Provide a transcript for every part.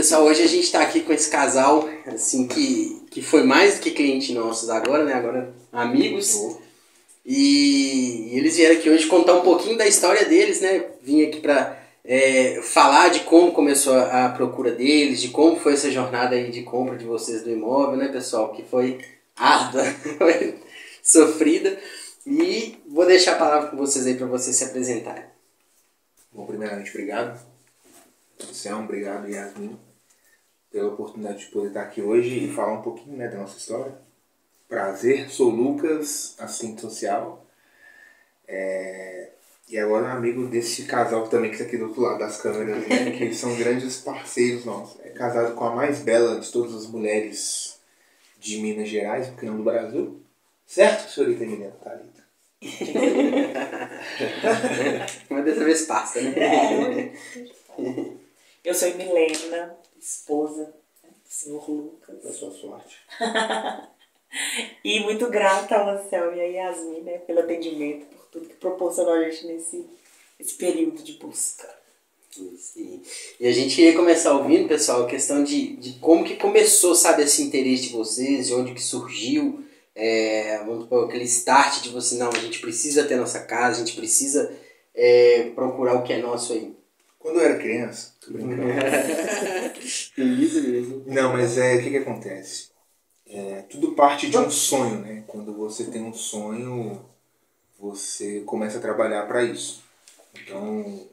pessoal, hoje a gente está aqui com esse casal, assim, que foi mais do que cliente nossos agora, né? Agora amigos. E eles vieram aqui hoje contar um pouquinho da história deles, né? Vim aqui para falar de como começou a procura deles, de como foi essa jornada aí de compra de vocês do imóvel, né, pessoal? Que foi árdua, foi sofrida. E vou deixar a palavra com vocês aí para vocês se apresentarem. Bom, primeiramente, obrigado, Luciano, obrigado, Yasmin, pela oportunidade de poder estar aqui hoje e falar um pouquinho, né, da nossa história. Prazer, sou o Lucas, assistente social, e agora amigo desse casal também que está aqui do outro lado das câmeras, né, que são grandes parceiros nossos. É casado com a mais bela de todas as mulheres de Minas Gerais, porque não do Brasil. Certo, senhorita Emiliana Thalita? Mas dessa vez passa, né? Eu sou Milena, esposa do senhor Lucas. Da sua sorte. E muito grata ao Anselmo e a Yasmin, né, pelo atendimento, por tudo que proporcionou a gente nesse período de busca. E a gente ia começar ouvindo, pessoal, a questão de como que começou, sabe, esse interesse de vocês, de onde que surgiu, vamos supor, aquele start de você, não, a gente precisa ter nossa casa, a gente precisa procurar o que é nosso aí. Quando eu era criança, tô brincando. Isso mesmo. Não, mas o que acontece? Tudo parte de um sonho, né? Quando você tem um sonho, você começa a trabalhar para isso. Então,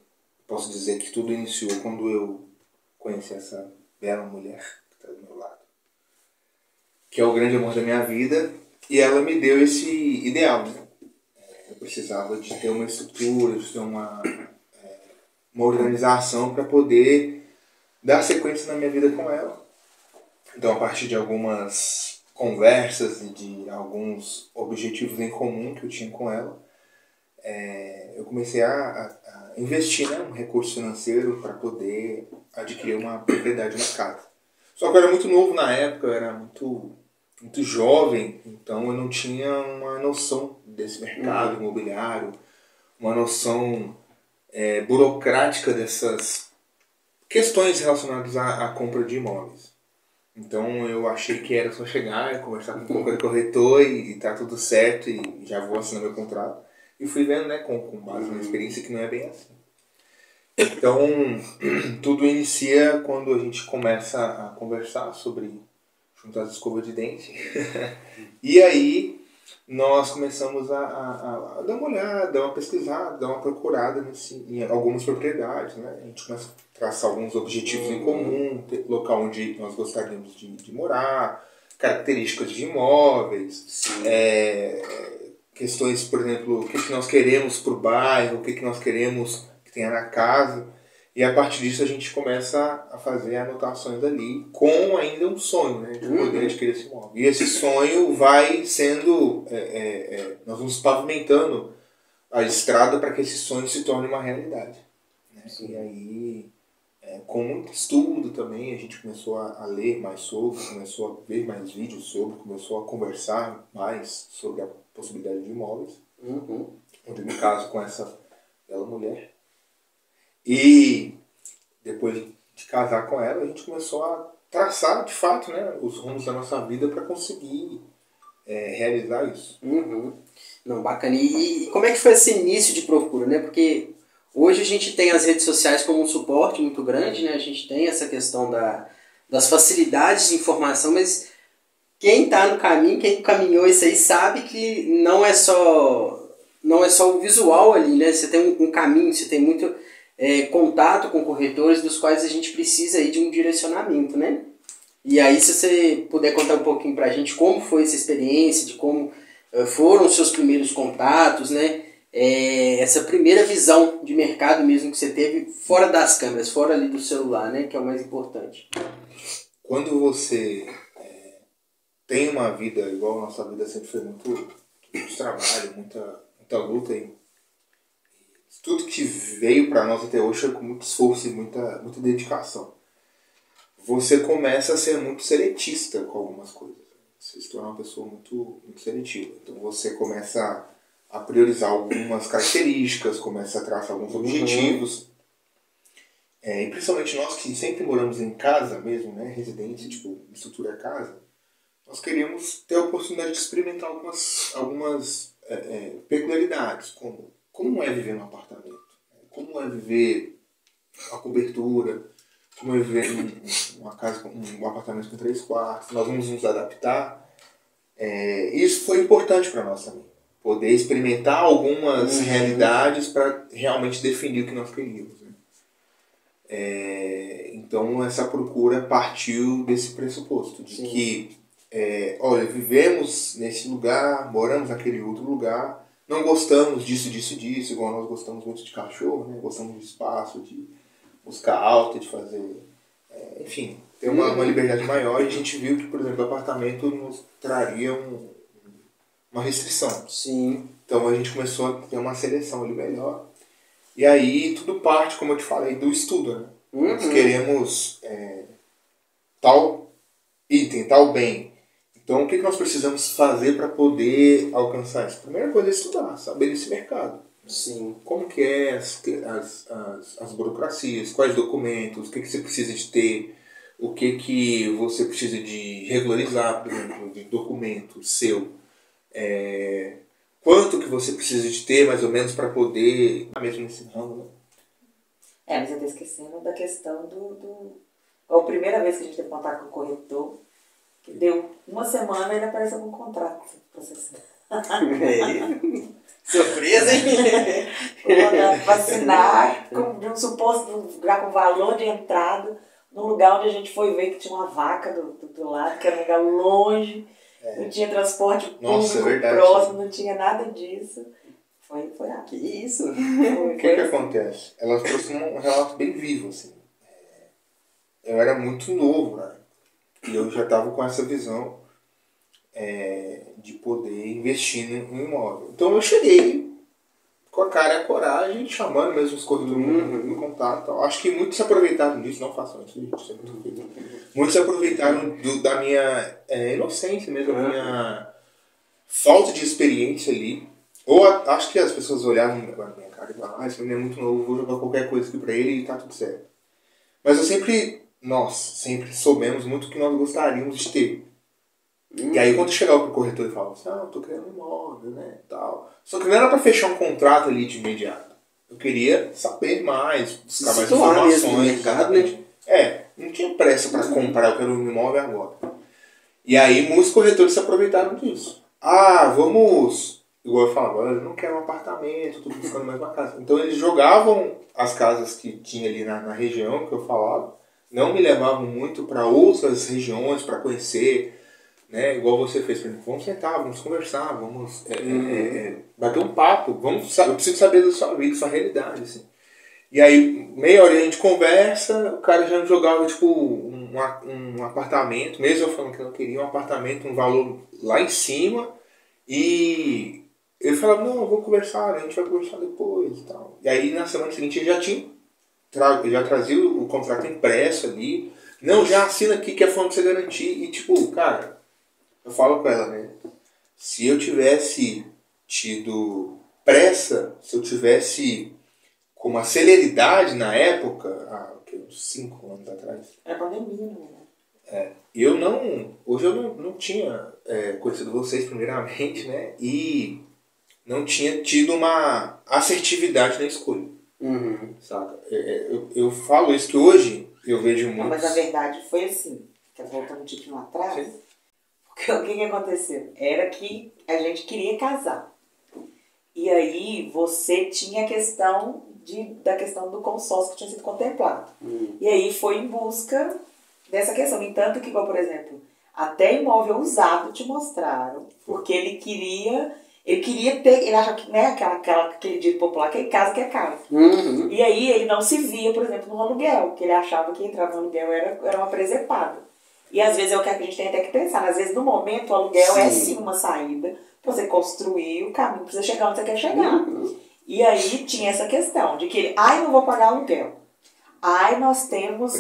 posso dizer que tudo iniciou quando eu conheci essa bela mulher que está do meu lado, que é o grande amor da minha vida, e ela me deu esse ideal, né? Eu precisava de ter uma estrutura, de ter uma organização para poder dar sequência na minha vida com ela. Então, a partir de algumas conversas e de alguns objetivos em comum que eu tinha com ela, eu comecei a investir, né, um recurso financeiro para poder adquirir uma propriedade, uma casa. Só que eu era muito novo na época, eu era muito jovem, então eu não tinha uma noção desse mercado imobiliário, uma noção burocrática dessas questões relacionadas à compra de imóveis. Então eu achei que era só chegar e conversar com qualquer corretor e tá tudo certo e já vou assinar meu contrato. E fui vendo, né, com base na experiência, que não é bem assim. Então tudo inicia quando a gente começa a conversar sobre juntar as escovas de dente. E aí nós começamos a dar uma olhada, dar uma pesquisada, dar uma procurada em algumas propriedades, né? A gente começa a traçar alguns objetivos em comum, local onde nós gostaríamos de morar, características de imóveis, questões, por exemplo, o que nós queremos para o bairro, o que nós queremos que tenha na casa. E a partir disso a gente começa a fazer anotações ali com ainda um sonho, né, de poder adquirir esse imóvel. E esse sonho vai sendo, nós vamos pavimentando a estrada para que esse sonho se torne uma realidade. Né? E aí, com muito estudo também, a gente começou a ler mais sobre, começou a ver mais vídeos sobre, começou a conversar mais sobre a possibilidade de imóveis. Onde, no caso, com essa bela mulher. E depois de casar com ela, a gente começou a traçar, de fato, né, os rumos da nossa vida para conseguir realizar isso. Não, bacana. E como é que foi esse início de procura, né? Porque hoje a gente tem as redes sociais como um suporte muito grande, né? A gente tem essa questão das facilidades de informação, mas quem está no caminho, quem caminhou isso aí, sabe que não é só o visual ali, né? Você tem um caminho, você tem muito contato com corretores, dos quais a gente precisa aí de um direcionamento, né? E aí, se você puder contar um pouquinho pra gente como foi essa experiência, de como foram os seus primeiros contatos, né? Essa primeira visão de mercado mesmo que você teve fora das câmeras, fora ali do celular, né? Que é o mais importante. Quando você tem uma vida igual a nossa vida sempre foi muito trabalho, muita luta, e tudo que veio para nós até hoje foi com muito esforço e muita dedicação. Você começa a ser muito seletista com algumas coisas. Você se torna uma pessoa muito seletiva. Então você começa a priorizar algumas características, começa a traçar alguns objetivos. E principalmente nós que sempre moramos em casa mesmo, né, residência, tipo, estrutura casa, nós queríamos ter a oportunidade de experimentar algumas peculiaridades, como é viver num apartamento, como é viver a cobertura, como é viver uma casa, um apartamento com 3 quartos, nós vamos nos adaptar. Isso foi importante para nós também, poder experimentar algumas realidades para realmente definir o que nós queríamos. Né? Então essa procura partiu desse pressuposto, de que olha, vivemos nesse lugar, moramos naquele outro lugar, não gostamos disso, igual nós gostamos muito de cachorro, né? Gostamos de espaço, de buscar alta, de fazer... enfim, ter uma liberdade maior, e a gente viu que, por exemplo, o apartamento nos traria uma restrição. Sim. Então a gente começou a ter uma seleção ali melhor. E aí tudo parte, como eu te falei, do estudo. Né? Nós queremos tal item, tal bem. Então, o que nós precisamos fazer para poder alcançar isso? A primeira coisa é estudar, saber desse mercado. Sim. Como que é as burocracias, quais documentos, o que você precisa de ter, o que você precisa de regularizar, por exemplo, de documento seu. Quanto que você precisa de ter, mais ou menos, para poder... mesmo nesse ramo, né? Mas eu estou esquecendo da questão A primeira vez que a gente teve contato com o corretor, que deu uma semana, ele apareceu com um contrato processando. Surpresa, hein? Para assinar de um suposto lugar com valor de entrada, num lugar onde a gente foi ver que tinha uma vaca do lado, que era um lugar longe, não tinha transporte público próximo, não tinha nada disso. Foi Que isso? O que acontece? Ela trouxe um relato bem vivo, assim. Eu era muito novo, né? E eu já estava com essa visão de poder investir no imóvel. Então eu cheguei com a cara e a coragem, chamando mesmo os corretores no contato. Então, acho que muitos se aproveitaram disso, não façam isso, gente, isso é muito feio. Muitos se aproveitaram da minha inocência mesmo, da minha falta de experiência ali. Ou acho que as pessoas olhavam na minha cara e falavam, esse menino é muito novo, vou jogar qualquer coisa aqui pra ele e tá tudo certo. Mas nós sempre soubemos muito o que nós gostaríamos de ter. E aí quando chegava pro corretor e falava assim, eu tô querendo um imóvel, né, tal. Só que não era pra fechar um contrato ali de imediato. Eu queria saber mais, buscar mais informações. Exatamente. Não tinha pressa pra comprar, eu quero um imóvel agora. E aí muitos corretores se aproveitaram disso. Vamos... Igual eu falava, eu não quero um apartamento, estou buscando mais uma casa. Então eles jogavam as casas que tinha ali na região que eu falava, não me levavam muito para outras regiões para conhecer, né? Igual você fez para mim. Vamos sentar, vamos conversar, vamos bater um papo, eu preciso saber da sua vida, da sua realidade. Assim. E aí, meia hora a gente conversa, o cara já jogava tipo um apartamento, mesmo eu falando que eu não queria um apartamento, um valor lá em cima, e ele falava, não, eu vou conversar, a gente vai conversar depois e tal. E aí na semana seguinte ele já trazia o contrato impresso ali. Não, já assina aqui que é forma de você garantir. E tipo, cara, eu falo com ela, né? Se eu tivesse tido pressa, se eu tivesse com uma celeridade na época, uns 5 anos atrás. É pandemia, né? Hoje eu não tinha conhecido vocês primeiramente, né? E não tinha tido uma assertividade na escolha. Saca? Eu falo isso que hoje eu vejo muito. Mas a verdade foi assim, voltando um pouquinho atrás, sim. Porque o que aconteceu? Era que a gente queria casar. E aí você tinha a questão da questão do consórcio que tinha sido contemplado. E aí foi em busca dessa questão. No entanto que, igual, por exemplo, até imóvel usado te mostraram, porque ele queria ter, ele achava que, né, aquele dito popular, que é casa que é casa. E aí ele não se via, por exemplo, no aluguel, que ele achava que entrar no aluguel era uma presepada. E às vezes é o que a gente tem até que pensar, às vezes no momento o aluguel é sim uma saída para você construir o caminho para você chegar onde você quer chegar. E aí tinha essa questão de que, não vou pagar aluguel. Nós temos...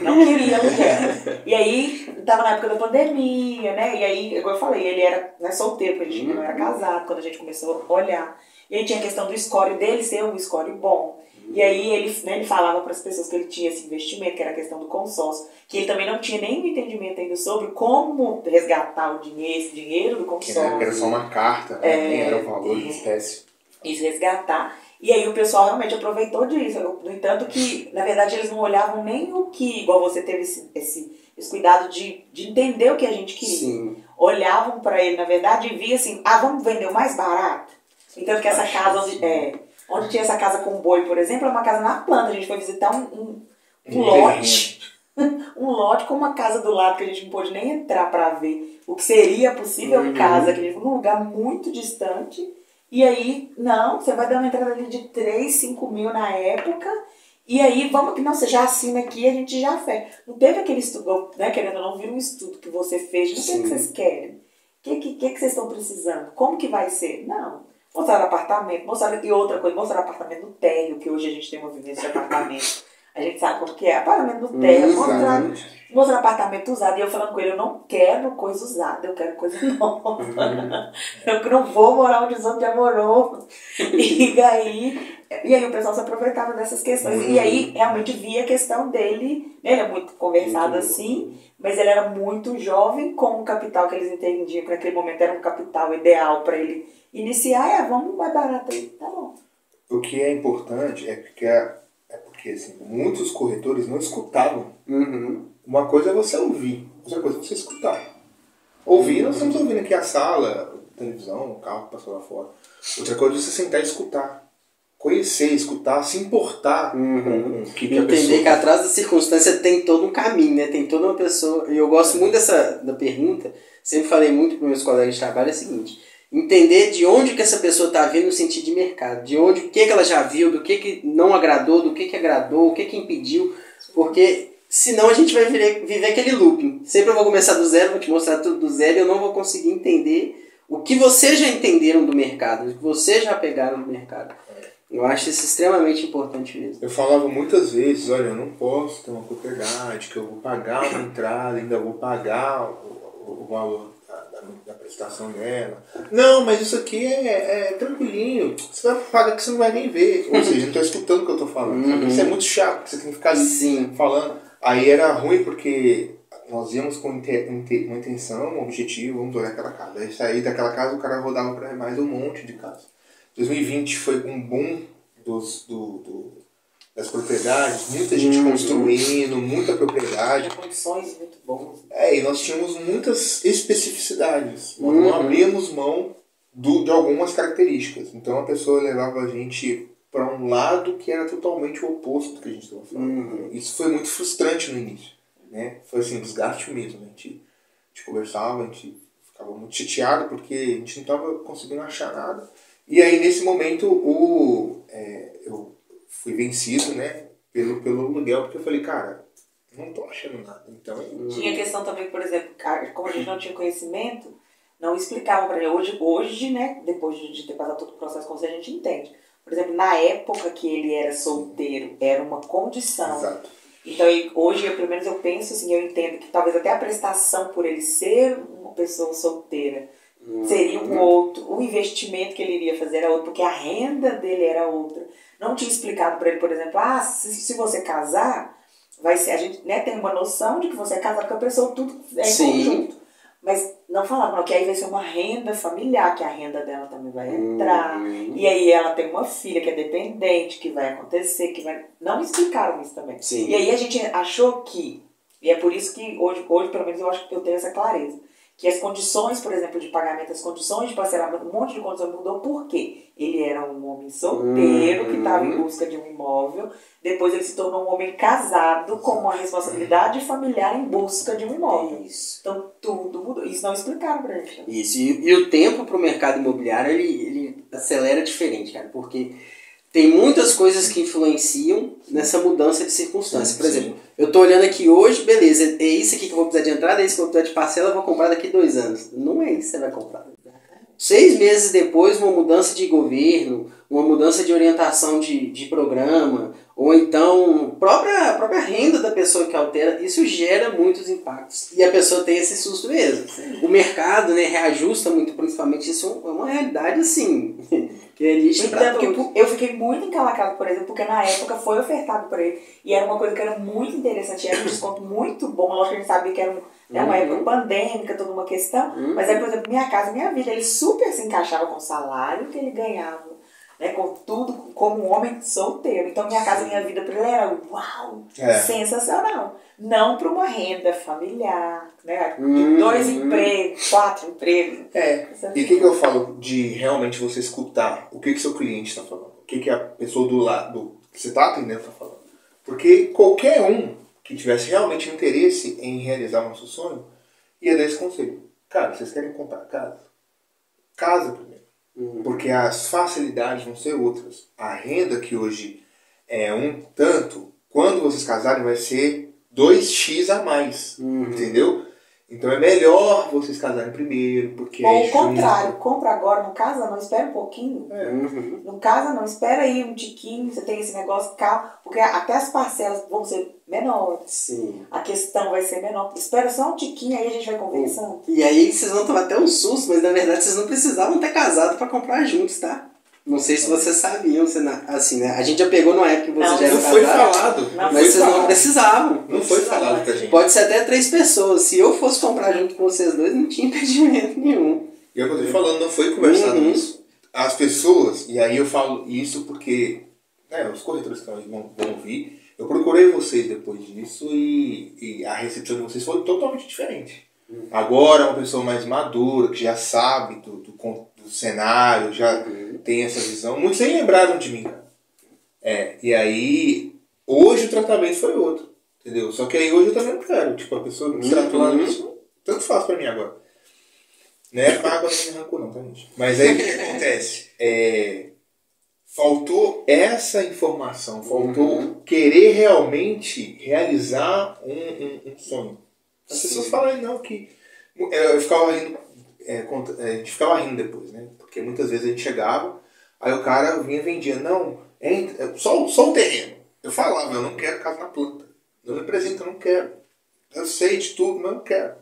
não queria aluguel. E aí, estava na época da pandemia, né? E aí, como eu falei, ele era solteiro, porque a gente não era casado, quando a gente começou a olhar. E aí tinha a questão do score dele ser um score bom. E aí ele falava para as pessoas que ele tinha esse investimento, que era a questão do consórcio, que ele também não tinha nenhum entendimento ainda sobre como resgatar esse dinheiro do consórcio. Que era só uma carta, né? Nem era o valor de espécie. Isso, resgatar. E aí o pessoal realmente aproveitou disso. No entanto que, na verdade, eles não olhavam nem o que, igual você teve esse cuidado de entender o que a gente queria. Sim. Olhavam para ele, na verdade, e via assim, vamos vender o mais barato? Então que essa casa, onde tinha essa casa com boi, por exemplo, é uma casa na planta. A gente foi visitar um lote. Um lote com uma casa do lado que a gente não pôde nem entrar para ver o que seria possível casa, que a gente foi num lugar muito distante. E aí, não, você vai dar uma entrada ali de 3, 5 mil na época. E aí, vamos que não, você já assina aqui, a gente já fez. Não teve aquele estudo, né, querendo ou não, vir um estudo que você fez. Não sei o que vocês querem. O que vocês estão precisando? Como que vai ser? Não. Mostrar apartamento, e outra coisa, mostrar apartamento no térreo, que hoje a gente tem uma vivência de apartamento. A gente sabe como que é, apartamento no térreo, mostrar apartamento usado. E eu falando com ele, eu não quero coisa usada, eu quero coisa nova. Eu não vou morar onde os outros já morou. E aí o pessoal se aproveitava dessas questões. E aí realmente via a questão dele, ele é muito conversado assim, mas ele era muito jovem, com o capital que eles entendiam que naquele momento era um capital ideal para ele iniciar. Vamos mais barato aí, tá bom. O que é importante é porque assim, muitos corretores não escutavam. Uma coisa é você ouvir, outra coisa é você escutar. Ouvir, nós estamos ouvindo aqui a sala, a televisão, o carro que passou lá fora. Outra coisa é você sentar e escutar. Conhecer, escutar, se importar com o que a pessoa... Entender que atrás da circunstância tem todo um caminho, né? Tem toda uma pessoa... E eu gosto muito da pergunta, sempre falei muito para meus colegas de trabalho, é o seguinte: entender de onde que essa pessoa está vindo no sentido de mercado, de onde, o que ela já viu, do que não agradou, do que agradou, o que impediu, porque senão a gente vai viver aquele looping. Sempre eu vou começar do zero, vou te mostrar tudo do zero e eu não vou conseguir entender o que vocês já entenderam do mercado, o que vocês já pegaram do mercado. Eu acho isso extremamente importante mesmo. Eu falava muitas vezes, olha, eu não posso ter uma propriedade, que eu vou pagar uma entrada, ainda vou pagar o valor da prestação dela. Não, mas isso aqui é tranquilinho. Você vai pagar que você não vai nem ver. Ou seja, não estou escutando o que eu estou falando. Isso é muito chato, você tem que ficar falando. Aí era ruim porque nós íamos com uma intenção, um objetivo, vamos olhar aquela casa. Aí sair daquela casa, o cara rodava para mais um monte de casa. 2020 foi um boom das propriedades, muita gente construindo, muita propriedade. Tinha condições muito boas. E nós tínhamos muitas especificidades. Nós não abríamos mão de algumas características. Então a pessoa levava a gente para um lado que era totalmente o oposto do que a gente estava falando. Isso foi muito frustrante no início, né? Foi assim, desgaste mesmo. A gente conversava, a gente ficava muito chateado porque a gente não estava conseguindo achar nada. E aí, nesse momento, eu fui vencido, né, pelo aluguel, porque eu falei, cara, não tô achando nada. Então, tinha questão também, por exemplo, como a gente não tinha conhecimento, não explicavam pra gente. Hoje, né, depois de ter passado todo o processo com você, a gente entende. Por exemplo, na época que ele era solteiro, era uma condição. Exato. Então, hoje, pelo menos eu penso assim, eu entendo que talvez até a prestação por ele ser uma pessoa solteira seria um outro, o investimento que ele iria fazer era outro, porque a renda dele era outra. Não tinha explicado para ele, por exemplo, se você casar, vai ser, a gente, né, tem uma noção de que você é casado com a pessoa, tudo é em conjunto. Mas não falava, não, que aí vai ser uma renda familiar, que a renda dela também vai entrar. E aí ela tem uma filha que é dependente, que vai acontecer, que vai... Não explicaram isso também. Sim. E aí a gente achou que, e é por isso que hoje pelo menos eu acho que eu tenho essa clareza, que as condições, por exemplo, de pagamento, as condições de parcelamento, um monte de condições mudou. Por quê? Ele era um homem solteiro que estava em busca de um imóvel. Depois ele se tornou um homem casado com uma responsabilidade familiar em busca de um imóvel. Isso. Então tudo mudou. Isso não explicaram pra gente. Isso. E o tempo para o mercado imobiliário, ele acelera diferente, cara. Porque tem muitas coisas que influenciam nessa mudança de circunstância. Por exemplo, eu tô olhando aqui hoje, beleza, é isso aqui que eu vou precisar de entrada, é isso que eu vou precisar de parcela, eu vou comprar daqui 2 anos. Não é isso que você vai comprar. 6 meses depois, uma mudança de governo, uma mudança de orientação de programa, ou então a própria renda da pessoa que altera, isso gera muitos impactos. E a pessoa tem esse susto mesmo. O mercado, né, reajusta muito, principalmente, isso é uma realidade assim... Que é nicho pra Então, todos. eu fiquei muito encalacrada, por exemplo, porque na época foi ofertado por ele. E era uma coisa que era muito interessante, era um desconto muito bom. Lógico que a gente sabia que era uma época pandêmica, toda uma questão. Mas aí, por exemplo, minha casa, minha vida, ele super se encaixava com o salário que ele ganhava, né, com tudo, como um homem solteiro. Então, minha casa, minha vida, para ele era uau, sensacional. Não para uma renda familiar, né? 2 empregos, 4 empregos. E o que eu falo de realmente você escutar o que seu cliente está falando? O que a pessoa do lado que você está atendendo está falando? Porque qualquer um que tivesse realmente interesse em realizar o nosso sonho ia dar esse conselho. Cara, vocês querem comprar casa? Casa primeiro. Porque as facilidades vão ser outras. A renda que hoje é um tanto, quando vocês casarem vai ser 2x a mais. Entendeu? Então é melhor vocês casarem primeiro, porque ou o contrário, compra agora, não casa não, espera um pouquinho. Não casa não, espera aí um tiquinho, você tem esse negócio, calma, porque até as parcelas vão ser menores. Sim. A questão vai ser menor. Espera só um tiquinho, aí a gente vai conversando. E aí vocês vão tomar até um susto, mas na verdade vocês não precisavam ter casado pra comprar juntos, tá? Não sei se vocês sabiam, assim, né? A gente já pegou numa época que vocês já eram casados. Não foi falado, mas vocês não precisavam. Não foi falado pra gente. Pode ser até 3 pessoas. Se eu fosse comprar junto com vocês dois, não tinha impedimento nenhum. E eu tô falando, não foi conversado isso. As pessoas, e aí eu falo isso porque os corretores que vão ouvir, eu procurei vocês depois disso e a recepção de vocês foi totalmente diferente. Agora é uma pessoa mais madura, que já sabe do cenário, já tem essa visão. Muitos nem lembraram de mim, cara. E aí, hoje o tratamento foi outro, entendeu? Só que aí hoje eu também não quero. Tipo, a pessoa me tratou lá nisso, tanto faz pra mim agora. Né? A água não me arrancou não, tá, gente? Mas aí o que acontece? Faltou essa informação, faltou querer realmente realizar um sonho. As pessoas falam, não, que... Eu ficava rindo, a gente ficava rindo depois, né? Porque muitas vezes a gente chegava, aí o cara vinha e vendia, não, só o terreno. Eu falava, eu não quero casa na planta. Não me apresenta, eu não quero. Eu sei de tudo, mas eu não quero.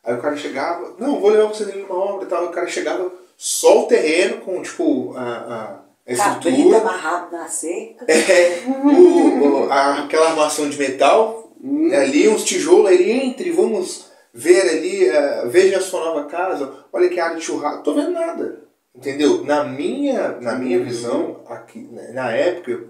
Aí o cara chegava, não, vou levar você em uma obra e tal. O cara chegava, só o terreno com, tipo, a estrutura. Cabrito amarrado na cerca. Aquela armação de metal, ali uns tijolos, aí entre, vamos ver ali, veja a sua nova casa, olha que área de churrasco, tô vendo nada, entendeu? Na minha visão, aqui, na época, eu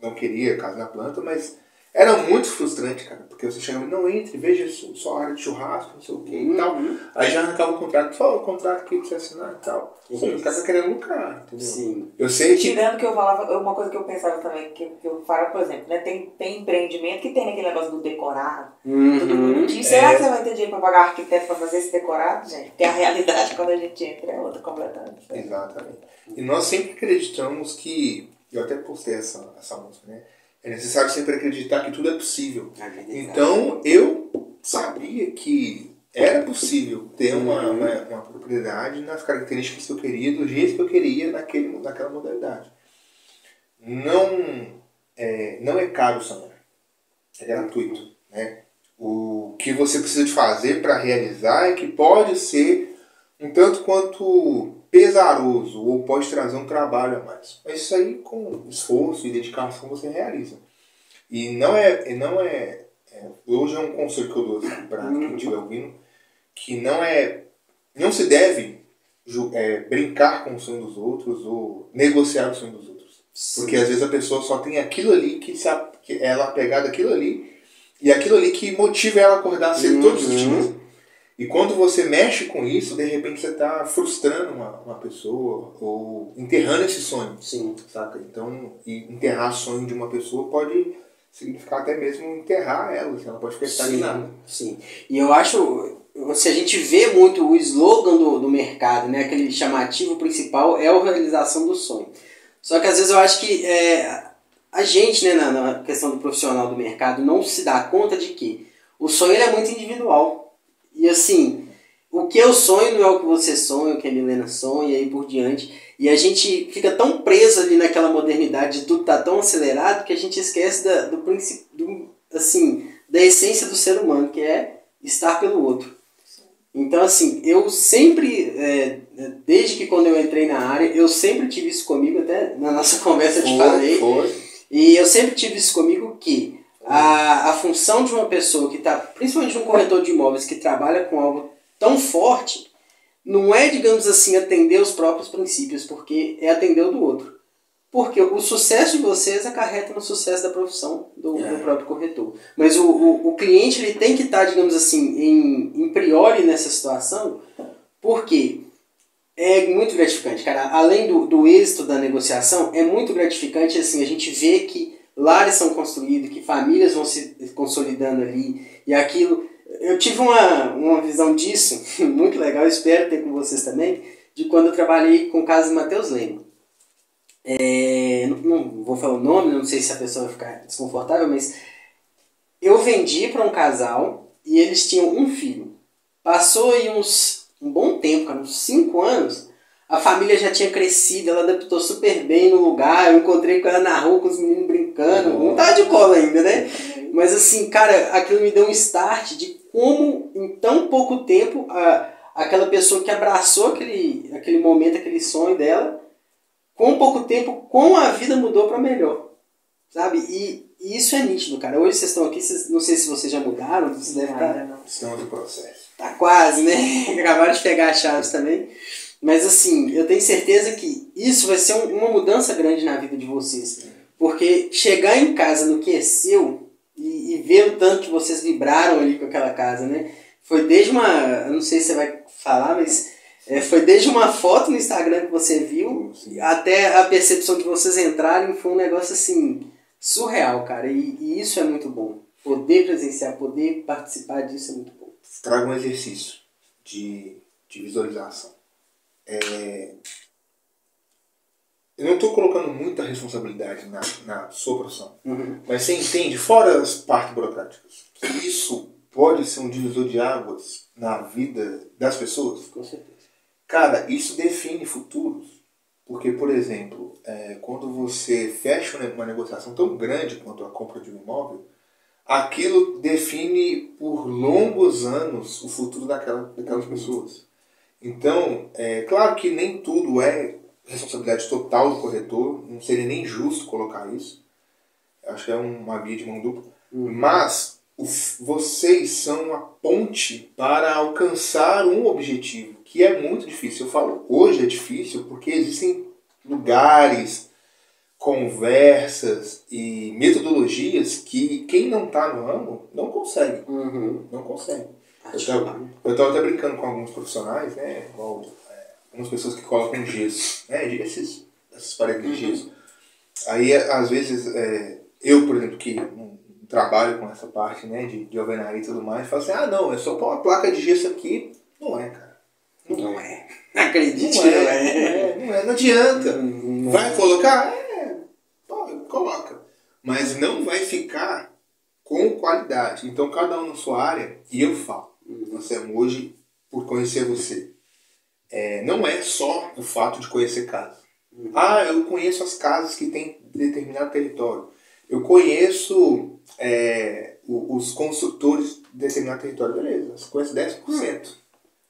não queria casa na planta, mas era muito frustrante, cara, porque você chegava, não, entre, veja sua área de churrasco, não sei o que e tal, aí já arrancava o contrato, só o contrato aqui pra você assinar e tal. O cara tá querendo lucrar, entendeu? Sim. Eu sei que... Tirando que eu falava, uma coisa que eu pensava também, que eu falava, por exemplo, né, tem empreendimento que tem aquele negócio do decorado, tudo bonitinho. Será que você vai ter dinheiro pra pagar arquiteto pra fazer esse decorado, gente? Porque a realidade quando a gente entra é outra completamente. Exatamente. E nós sempre acreditamos que, eu até postei essa música, né? É necessário sempre acreditar que tudo é possível. Então, eu sabia que era possível ter uma propriedade nas características que eu queria, do jeito que eu queria naquela modalidade. Não é caro sonhar. É gratuito. Né? O que você precisa de fazer para realizar é que pode ser um tanto quanto pesaroso ou pode trazer um trabalho a mais. Mas isso aí com esforço e dedicação você realiza. E hoje é um conselho que eu dou para quem estiver ouvindo, que não se deve brincar com o sonho dos outros ou negociar o sonho dos outros. Sim. Porque às vezes a pessoa só tem aquilo ali que ela é apegada àquilo ali e aquilo ali que motiva ela a acordar cedo todos os dias. E quando você mexe com isso, de repente você está frustrando uma pessoa ou enterrando esse sonho. Sim. Saca? Então, enterrar o sonho de uma pessoa pode significar até mesmo enterrar ela, assim, ela pode ficar estagnada. Sim. E eu acho, se a gente vê muito o slogan do mercado, né, aquele chamativo principal é a realização do sonho. Só que às vezes eu acho que a gente, né, na questão do profissional do mercado, não se dá conta de que o sonho ele é muito individual. E assim, o que eu sonho não é o que você sonha, o que a Milena sonha e aí por diante. E a gente fica tão preso ali naquela modernidade, tudo tá tão acelerado que a gente esquece da essência do ser humano, que é estar pelo outro. Então, assim, eu sempre, desde que quando eu entrei na área, eu sempre tive isso comigo, até na nossa conversa eu te falei. E eu sempre tive isso comigo que a função de uma pessoa que está, principalmente um corretor de imóveis que trabalha com algo tão forte, não é, digamos assim, atender os próprios princípios, porque é atender o do outro. Porque o sucesso de vocês acarreta no sucesso da profissão do próprio corretor. Mas o cliente ele tem que estar, digamos assim, em priori nessa situação, porque é muito gratificante, cara. Além do êxito da negociação, é muito gratificante assim, a gente vê que lares são construídos, que famílias vão se consolidando ali, e aquilo... Eu tive uma visão disso, muito legal, espero ter com vocês também, de quando eu trabalhei com o caso de Matheus Leme. Não vou falar o nome, não sei se a pessoa vai ficar desconfortável, mas eu vendi para um casal e eles tinham um filho. Passou aí um bom tempo, cara, uns 5 anos, a família já tinha crescido, ela adaptou super bem no lugar, eu encontrei com ela na rua, com os meninos brincando, não tava de cola ainda, né? Mas assim, cara, aquilo me deu um start de como em tão pouco tempo aquela pessoa que abraçou aquele momento, aquele sonho dela, com pouco tempo, como a vida mudou para melhor, sabe? E isso é nítido, cara. Hoje vocês estão aqui, não sei se vocês já mudaram, vocês devem estar... Estamos no processo. Tá quase, né? Acabaram de pegar as chaves também. Mas assim, eu tenho certeza que isso vai ser uma mudança grande na vida de vocês. Porque chegar em casa no que é seu e ver o tanto que vocês vibraram ali com aquela casa, né? Foi desde eu não sei se você vai falar, mas... foi desde uma foto no Instagram que você viu, até a percepção de vocês entrarem, foi um negócio assim, surreal, cara. E isso é muito bom. Poder presenciar, poder participar disso é muito bom. Traga um exercício de visualização. Eu não estou colocando muita responsabilidade na sua profissão, mas você entende, fora as partes burocráticas, que isso pode ser um divisor de águas na vida das pessoas? Com certeza. Cara, isso define futuros. Porque, por exemplo, quando você fecha uma negociação tão grande quanto a compra de um imóvel, aquilo define por longos anos o futuro daquelas pessoas. Então, claro que nem tudo é responsabilidade total do corretor, não seria nem justo colocar isso. Acho que é uma via de mão dupla. Mas vocês são a ponte para alcançar um objetivo, que é muito difícil. Eu falo, hoje é difícil porque existem lugares, conversas e metodologias que quem não está no ramo não consegue. Não consegue. Eu estava até brincando com alguns profissionais, né? Igual, algumas pessoas que colocam gesso, né? Essas paredes de gesso. Aí, às vezes, eu, por exemplo, que não trabalho com essa parte, né, de alvenaria e tudo mais, falo assim, não, é só pôr uma placa de gesso aqui. Não é, cara. Não é. Acredite que não é. Não adianta. Vai colocar? Coloca. Mas não vai ficar com qualidade. Então, cada um na sua área, e eu falo, hoje, por conhecer você, não é só o fato de conhecer casa. Eu conheço as casas que tem determinado território. Eu conheço os construtores de determinado território. Beleza, você conhece 10%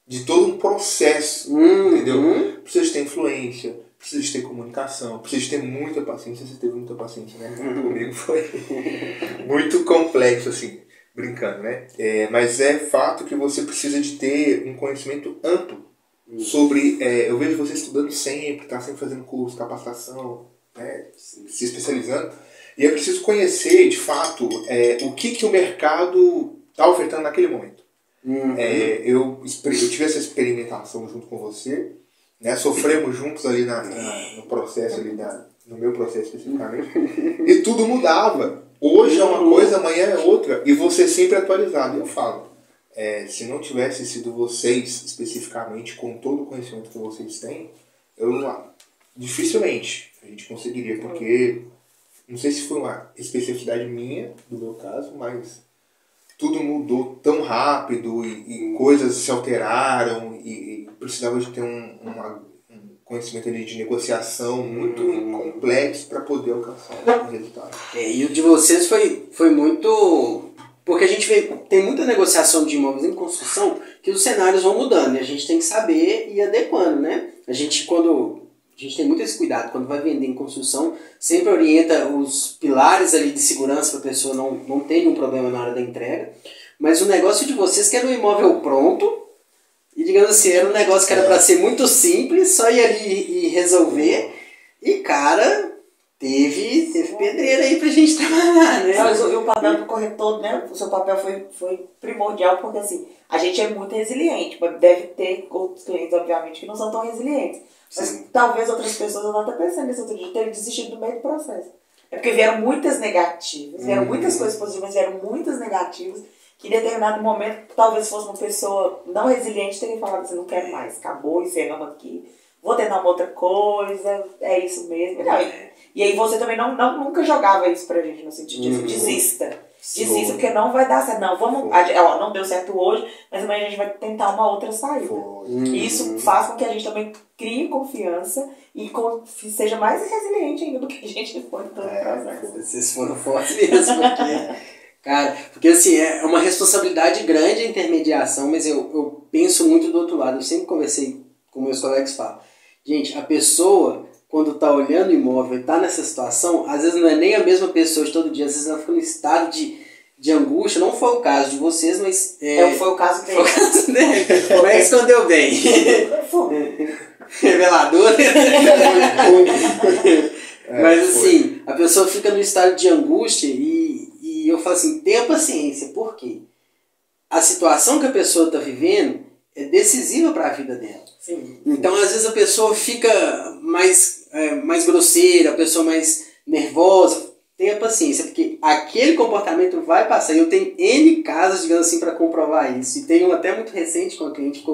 de todo um processo, entendeu? Precisa de ter influência, precisa de ter comunicação, precisa de ter muita paciência. Você teve muita paciência, né? Comigo foi muito complexo, assim, brincando, né? Mas é fato que você precisa de ter um conhecimento amplo sobre... eu vejo você estudando sempre, tá sempre fazendo curso, capacitação, né? Se especializando. E é preciso conhecer, de fato, o que o mercado está ofertando naquele momento. Eu tive essa experimentação junto com você, né? Sofremos juntos ali no processo, no meu processo especificamente, e tudo mudava. Hoje é uma coisa, amanhã é outra, e você sempre atualizado. E eu falo, se não tivesse sido vocês especificamente, com todo o conhecimento que vocês têm, dificilmente a gente conseguiria, porque... Não sei se foi uma especificidade minha, do meu caso, mas tudo mudou tão rápido e coisas se alteraram e precisava de ter um conhecimento ali de negociação muito complexo para poder alcançar o resultado. E o de vocês foi muito Porque a gente vê, tem muita negociação de imóveis em construção que os cenários vão mudando e a gente tem que saber ir adequando, né? A gente tem muito esse cuidado, quando vai vender em construção, sempre orienta os pilares ali de segurança para a pessoa não ter nenhum problema na hora da entrega. Mas o negócio de vocês que era um imóvel pronto, e digamos assim, era um negócio que era para ser muito simples, só ir ali e resolver, e cara... Teve pedreira aí pra gente trabalhar, né? Mas o papel do corretor, né? O seu papel foi primordial, porque assim, a gente é muito resiliente, mas deve ter outros clientes, obviamente, que não são tão resilientes. Mas sim, talvez outras pessoas, eu não até pensando nesse outro dia, terem desistido no meio do processo. É porque vieram muitas negativas, vieram muitas coisas positivas, mas vieram muitas negativas, que em determinado momento, talvez fosse uma pessoa não resiliente, teria falado assim, não quero mais, acabou, encerramos aqui, vou tentar uma outra coisa, é isso mesmo. E aí você também nunca jogava isso pra gente no sentido de desista, porque não vai dar certo. Não, não deu certo hoje, mas amanhã a gente vai tentar uma outra saída. E isso faz com que a gente também crie confiança e seja mais resiliente ainda do que a gente foi em todo o processo. Vocês foram fortes mesmo, porque assim, é uma responsabilidade grande a intermediação, mas eu penso muito do outro lado. Eu sempre conversei com meus colegas e falo, gente, a pessoa... quando está olhando o imóvel e está nessa situação, às vezes não é nem a mesma pessoa de todo dia, às vezes ela fica num estado de angústia. Não foi o caso de vocês, mas... foi o caso dele. Foi o caso dele. Mas escondeu bem. Revelador. Mas assim, a pessoa fica num estado de angústia e eu falo assim, tenha paciência. Por quê? A situação que a pessoa está vivendo é decisiva para a vida dela. Sim. Então, às vezes, a pessoa fica mais grosseira, a pessoa mais nervosa. Tenha paciência, porque aquele comportamento vai passar. E eu tenho N casos, digamos assim, para comprovar isso. E tem um até muito recente, com a cliente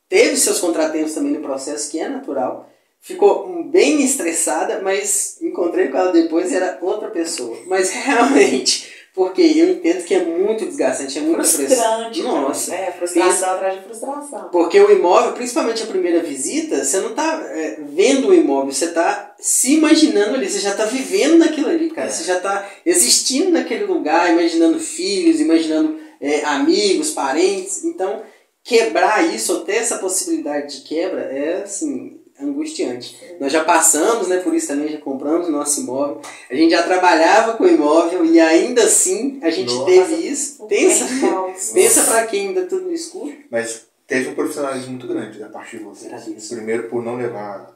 teve seus contratempos também no processo, que é natural. Ficou bem estressada, mas encontrei com ela depois e era outra pessoa. Mas realmente... porque eu entendo que é muito desgastante, é muito frustrante. Nossa. Frustração atrás de frustração. Porque o imóvel, principalmente a primeira visita, você não está vendo o imóvel, você está se imaginando ali, você já está vivendo naquilo ali, cara. Você já está existindo naquele lugar, imaginando filhos, imaginando amigos, parentes. Então, quebrar isso, ou ter essa possibilidade de quebra, é assim... angustiante. Nós já passamos, né, por isso também, já compramos o nosso imóvel. A gente já trabalhava com imóvel e ainda assim a gente teve isso. Pensa pra quem ainda tudo no escuro. Mas teve um profissionalismo muito grande da parte de vocês. Primeiro por não levar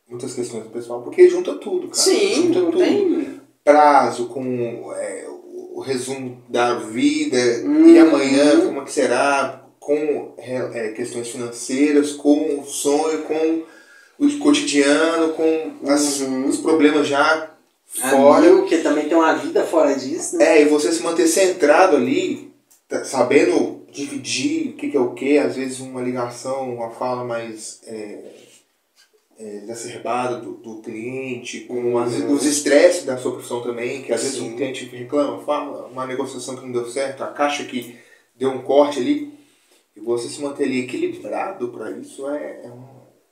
muitas questões do pessoal, porque junta tudo, cara. Sim, junta tudo. Tem prazo, com o resumo da vida e amanhã, como é que será, com questões financeiras, com o sonho, com o cotidiano, com os problemas já fora. Porque também tem uma vida fora disso, né? E você se manter centrado ali, sabendo dividir o que é o que, às vezes uma ligação, uma fala mais exacerbada do cliente, com às vezes, os estresses da sua profissão também, que às vezes um cliente reclama, fala, uma negociação que não deu certo, a caixa que deu um corte ali, e você se manter ali equilibrado para isso é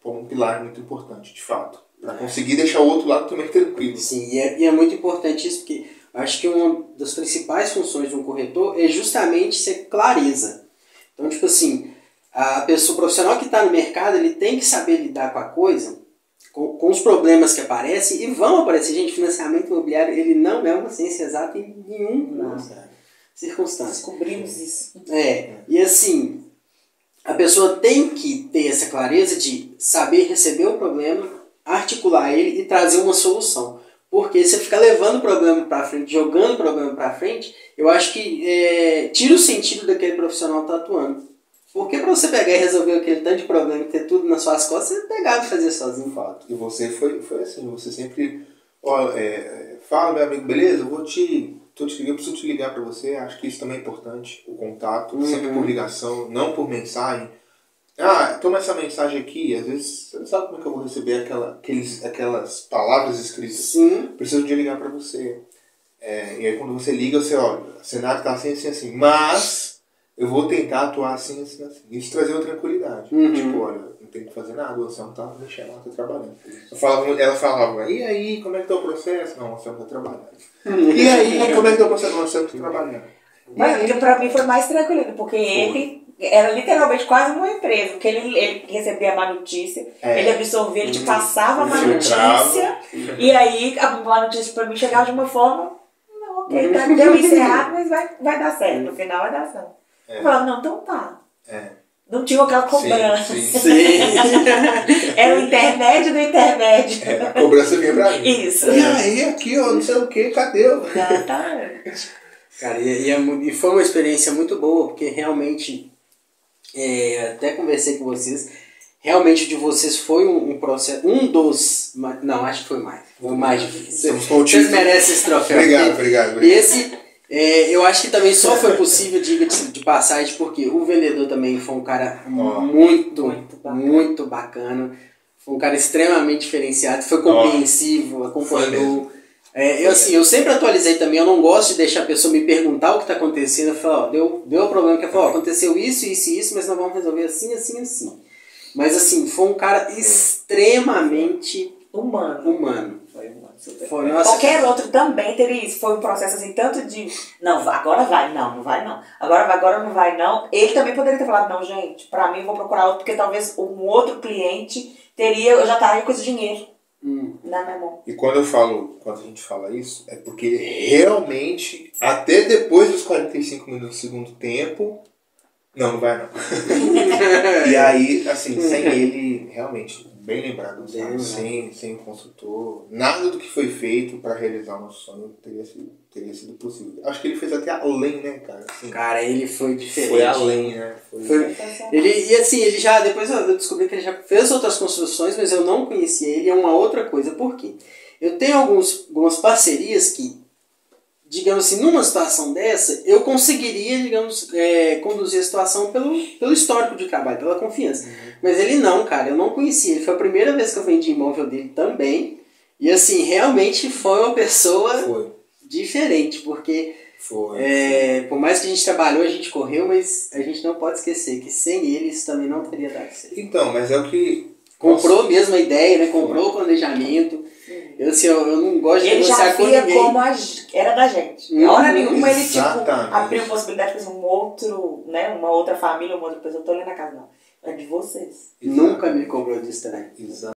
um pilar muito importante, de fato. Para conseguir deixar o outro lado também tranquilo. Sim, e é muito importante isso, porque acho que uma das principais funções de um corretor é justamente ser clareza. Então, tipo assim, a pessoa profissional que está no mercado, ele tem que saber lidar com a coisa, com os problemas que aparecem, e vão aparecer. Gente, financiamento imobiliário, ele não é uma ciência exata em nenhuma circunstância. Descobrimos isso. E assim... a pessoa tem que ter essa clareza de saber receber o problema, articular ele e trazer uma solução. Porque se você ficar levando o problema para frente, jogando o problema para frente, eu acho que tira o sentido daquele profissional que está atuando. Porque para você pegar e resolver aquele tanto de problema e ter tudo nas suas costas, você pegava e fazia sozinho. Fato. E você foi assim, você sempre... fala, meu amigo, beleza? Eu preciso te ligar para você, acho que isso também é importante, o contato, sempre por ligação, não por mensagem. Toma essa mensagem aqui, às vezes você não sabe como é que eu vou receber aquelas palavras escritas. Sim. Preciso de ligar para você. E aí quando você liga, você olha, o cenário está assim, assim, assim, mas eu vou tentar atuar assim, assim, assim. Isso trazer uma tranquilidade. Tipo, olha, não tem que fazer nada, o Anselmo tá mexendo lá, tá trabalhando. Ela falava, e aí, como é que tá o processo? Não, o Anselmo tá trabalhando. E aí, como é que tá o processo? O Anselmo tá trabalhando. Mas porque pra mim foi mais tranquilo, porque ele era literalmente quase uma empresa, porque ele recebia a má notícia, ele absorvia, ele te passava a má notícia, e aí a má notícia pra mim chegava de uma forma, não, ok, tá, deu isso errado, mas vai dar certo, no final vai dar certo. Eu falava, não, então tá. Não tinha aquela cobrança. Sim. Era o intermédio do intermédio. A cobrança vinha pra mim. Isso. E aí, aqui, ó, não sei o que, cadê? Exatamente. Cara, e foi uma experiência muito boa, porque realmente, até conversei com vocês, realmente de vocês foi um processo, não, acho que foi mais, o mais difícil. Vocês merecem esse troféu. Obrigado. E esse, eu acho que também só foi possível, diga-se de passagem, porque o vendedor também foi um cara muito bacana, foi um cara extremamente diferenciado, foi compreensivo, acompanhou. Eu sempre atualizei também, eu não gosto de deixar a pessoa me perguntar o que está acontecendo. Eu falo, deu um problema, que eu falo, aconteceu isso, mas nós vamos resolver assim. Mas assim, foi um cara extremamente humano. Foi, nossa, qualquer outro também teria isso. Foi um processo assim, tanto de não, agora vai, não vai não. Agora não vai não. Ele também poderia ter falado, não, gente, pra mim eu vou procurar outro, porque talvez um outro cliente eu já estaria com esse dinheiro. Na minha mão. E quando a gente fala isso, é porque realmente, até depois dos 45 minutos do segundo tempo, não vai não. E aí, assim, sem ele, realmente, bem lembrado, sabe? Sem o consultor, nada do que foi feito para realizar o nosso sonho teria sido possível. Acho que ele fez até além, né, cara? Assim, cara, ele foi diferente. Foi além, né? Ele já, depois eu descobri que ele já fez outras construções, mas eu não conhecia ele, é uma outra coisa. Por quê? Eu tenho algumas parcerias que, digamos assim, numa situação dessa, eu conseguiria, digamos, conduzir a situação pelo histórico de trabalho, pela confiança. Mas ele não, cara, eu não conhecia. Ele foi a primeira vez que eu vendi imóvel dele também. E assim, realmente foi uma pessoa diferente, porque por mais que a gente trabalhou, a gente correu, mas a gente não pode esquecer que sem ele isso também não teria dado certo. Então, mas é o que... Comprou mesmo a ideia, né? Comprou o planejamento. Eu não gosto de negociar com ninguém. Ele já via como era da gente. Na hora nenhuma ele abriu possibilidade de fazer uma outra família, uma outra pessoa. Eu tô ali na casa, não. É de vocês. Nunca me cobrou disso também. Exato.